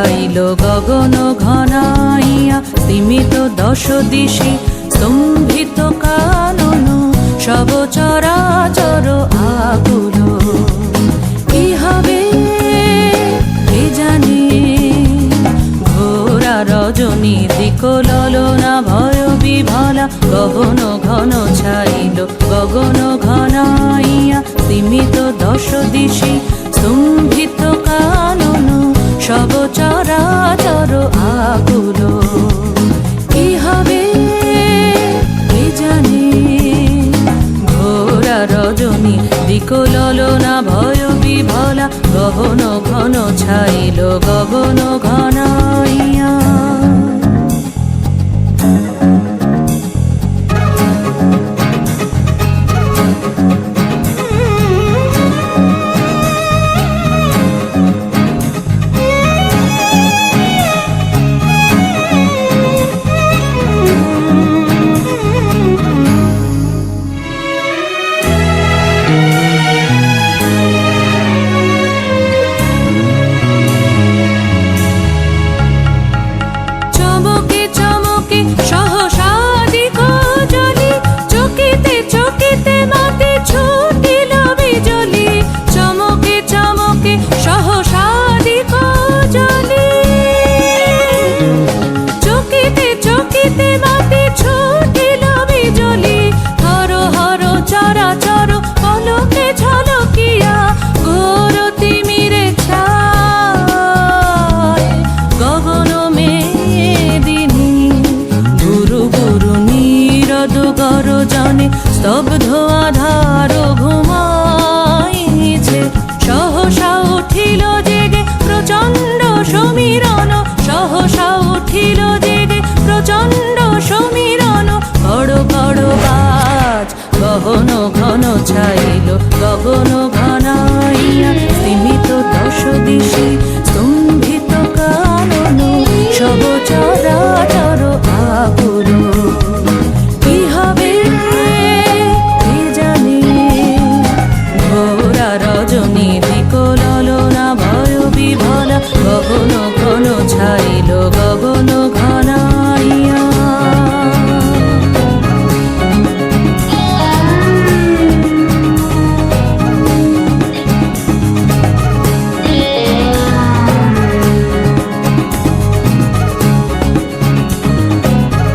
ছাইল গগন ঘনাইয়া স্তিমিত দশ দিশি স্তম্ভিত কানন সব চরাচর আকুল। কি হবে কে জানে, ঘোরা রজনী দিক ললনা ভয় বিভলা গগন ঘন ছাইল গগন ঘনাইয়া স্তিমিত দশ দিশি স্তম্ভিত কানন সব চরাচর আকুল। কি হবে কে জানে, ঘোরা রজনী দিক ললনা ভয় বিভলা গগন ঘন ছাইল গগন ঘনাইয়া। স্তব্ধ